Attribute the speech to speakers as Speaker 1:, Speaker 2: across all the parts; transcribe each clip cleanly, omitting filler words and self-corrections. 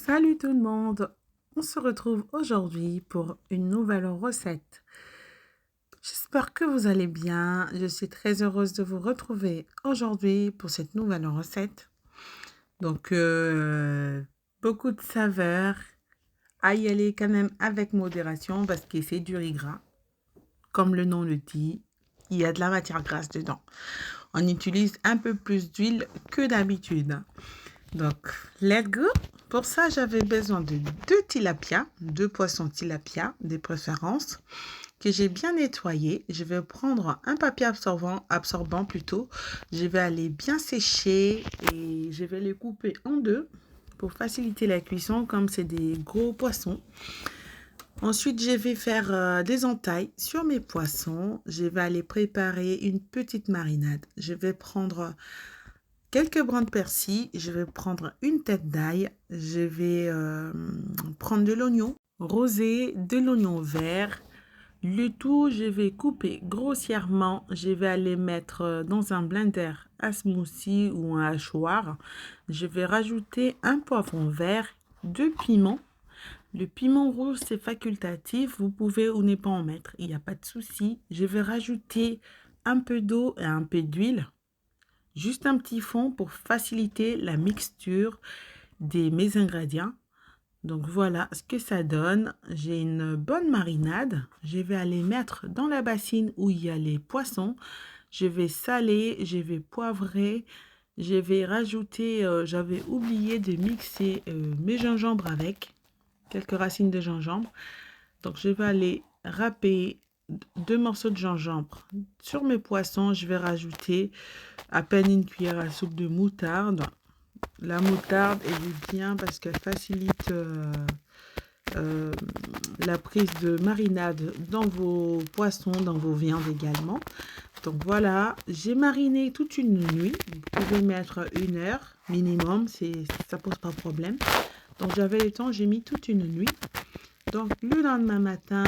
Speaker 1: Salut tout le monde, on se retrouve aujourd'hui pour une nouvelle recette. J'espère que vous allez bien, je suis très heureuse de vous retrouver aujourd'hui pour cette nouvelle recette. Donc, beaucoup de saveurs, à y aller quand même avec modération parce que c'est du riz gras. Comme le nom le dit, il y a de la matière grasse dedans. On utilise un peu plus d'huile que d'habitude. Donc, let's go! Pour ça, j'avais besoin de deux poissons tilapia, des préférences, que j'ai bien nettoyés. Je vais prendre un papier absorbant plutôt. Je vais aller bien sécher et je vais les couper en deux pour faciliter la cuisson comme c'est des gros poissons. Ensuite, je vais faire des entailles sur mes poissons. Je vais aller préparer une petite marinade. Je vais prendre quelques brins de persil, je vais prendre une tête d'ail, je vais prendre de l'oignon rosé, de l'oignon vert. Le tout, je vais couper grossièrement, je vais aller mettre dans un blender à smoothie ou un hachoir. Je vais rajouter un poivron vert, deux piments. Le piment rouge, c'est facultatif, vous pouvez ou ne pas en mettre, il n'y a pas de souci. Je vais rajouter un peu d'eau et un peu d'huile. Juste un petit fond pour faciliter la mixture de mes ingrédients. Donc voilà ce que ça donne. J'ai une bonne marinade. Je vais aller mettre dans la bassine où il y a les poissons. Je vais saler, je vais poivrer. Je vais rajouter, j'avais oublié de mixer mes gingembres avec quelques racines de gingembre. Donc je vais aller râper deux morceaux de gingembre sur mes poissons. Je vais rajouter à peine une cuillère à soupe de moutarde. La moutarde, elle est bien parce qu'elle facilite la prise de marinade dans vos poissons, dans vos viandes également. Donc voilà, j'ai mariné toute une nuit. Vous pouvez mettre 1 heure minimum, ça pose pas de problème. Donc j'avais le temps, j'ai mis toute une nuit. Donc le lendemain matin,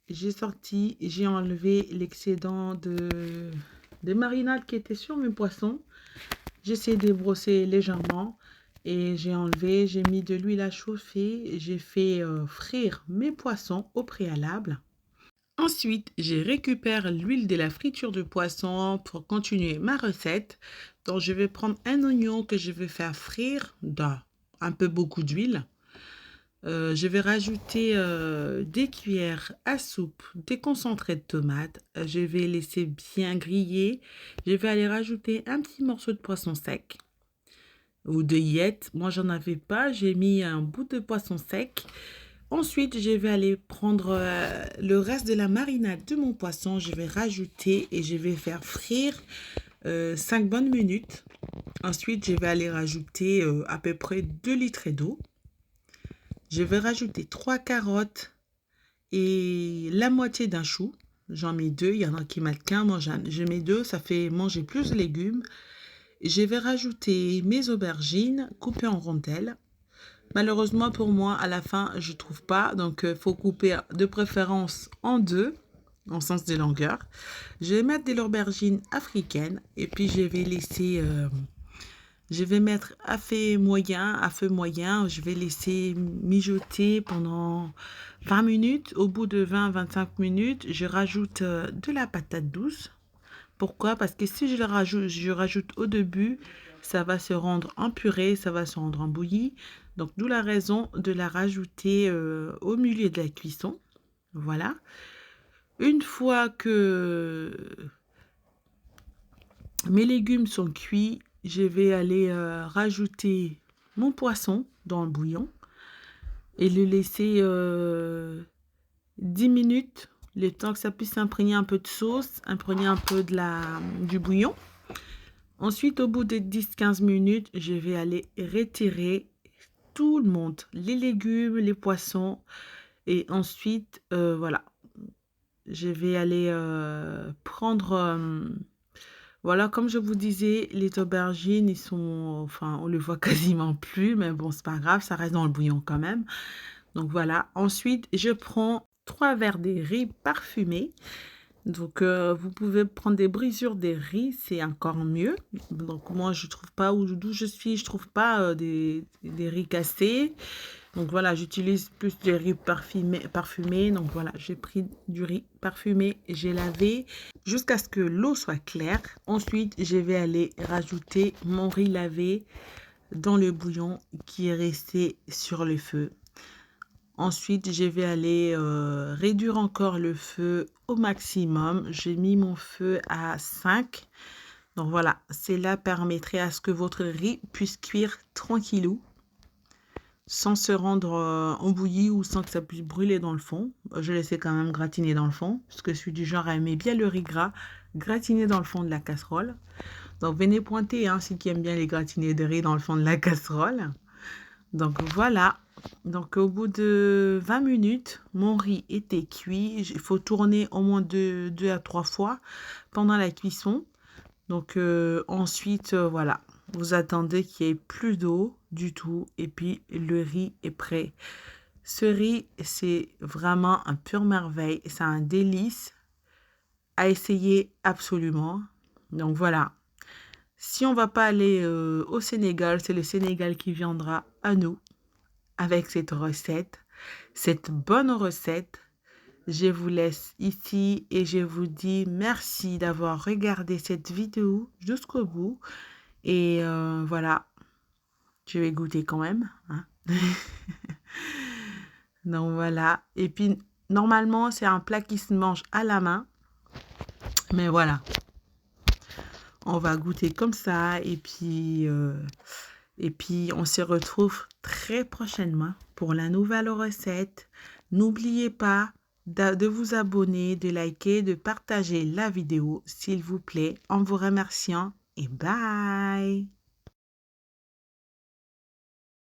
Speaker 1: j'ai sorti, j'ai enlevé l'excédent de marinade qui était sur mes poissons. J'essaie de brosser légèrement et j'ai enlevé, j'ai mis de l'huile à chauffer, j'ai fait frire mes poissons au préalable. Ensuite, je récupère l'huile de la friture de poisson pour continuer ma recette. Donc, je vais prendre un oignon que je vais faire frire dans un peu beaucoup d'huile. Je vais rajouter des cuillères à soupe des concentrés de tomates. Je vais laisser bien griller. Je vais aller rajouter un petit morceau de poisson sec ou de yette. Moi, j'en avais pas. J'ai mis un bout de poisson sec. Ensuite, je vais aller prendre le reste de la marinade de mon poisson. Je vais rajouter et je vais faire frire 5 bonnes minutes. Ensuite, je vais aller rajouter à peu près 2 litres d'eau. Je vais rajouter 3 carottes et la moitié d'un chou. J'en mets 2, il y en a qui mettent qu'un, moi je mets 2, ça fait manger plus de légumes. Je vais rajouter mes aubergines coupées en rondelles. Malheureusement pour moi, à la fin, je ne trouve pas, donc il faut couper de préférence en deux, en sens de longueur. Je vais mettre de l'aubergine africaine et puis je vais laisser... je vais mettre à feu moyen, je vais laisser mijoter pendant 20 minutes. Au bout de 20-25 minutes, je rajoute de la patate douce. Pourquoi? Parce que si je rajoute au début, ça va se rendre en purée, ça va se rendre en bouillie. Donc, d'où la raison de la rajouter au milieu de la cuisson. Voilà. Une fois que mes légumes sont cuits, je vais aller rajouter mon poisson dans le bouillon et le laisser 10 minutes, le temps que ça puisse imprégner un peu de sauce, imprégner un peu du bouillon. Ensuite, au bout de 10-15 minutes, je vais aller retirer tout le monde, les légumes, les poissons. Et ensuite, voilà, je vais aller prendre... voilà, comme je vous disais, les aubergines, ils sont, enfin, on les voit quasiment plus, mais bon, c'est pas grave, ça reste dans le bouillon quand même. Donc voilà. Ensuite, je prends 3 verres de riz parfumé. Donc, vous pouvez prendre des brisures de riz, c'est encore mieux. Donc, moi, je trouve pas, d'où je suis, je trouve pas des riz cassés. Donc voilà, j'utilise plus du riz parfumé. Donc voilà, j'ai pris du riz parfumé, j'ai lavé jusqu'à ce que l'eau soit claire. Ensuite, je vais aller rajouter mon riz lavé dans le bouillon qui est resté sur le feu. Ensuite, je vais aller réduire encore le feu au maximum. J'ai mis mon feu à 5. Donc voilà, cela permettrait à ce que votre riz puisse cuire tranquillou, sans se rendre en bouillie ou sans que ça puisse brûler dans le fond. Je laissais quand même gratiner dans le fond, parce que je suis du genre à aimer bien le riz gras, gratiné dans le fond de la casserole. Donc venez pointer, hein, ceux qui aiment bien les gratinés de riz dans le fond de la casserole. Donc voilà. Donc au bout de 20 minutes, mon riz était cuit. Il faut tourner au moins 2 à 3 fois pendant la cuisson. Donc ensuite, voilà, vous attendez qu'il n'y ait plus d'eau du tout et puis le riz est prêt. Ce riz, c'est vraiment un pure merveille. C'est un délice à essayer absolument. Donc voilà. Si on va pas aller au Sénégal, c'est le Sénégal qui viendra à nous avec cette recette, cette bonne recette. Je vous laisse ici et je vous dis merci d'avoir regardé cette vidéo jusqu'au bout. Et voilà, je vais goûter quand même, hein. Donc voilà. Et puis, normalement, c'est un plat qui se mange à la main. Mais voilà, on va goûter comme ça. Et puis, on se retrouve très prochainement pour la nouvelle recette. N'oubliez pas de vous abonner, de liker, de partager la vidéo, s'il vous plaît, en vous remerciant. Et bye!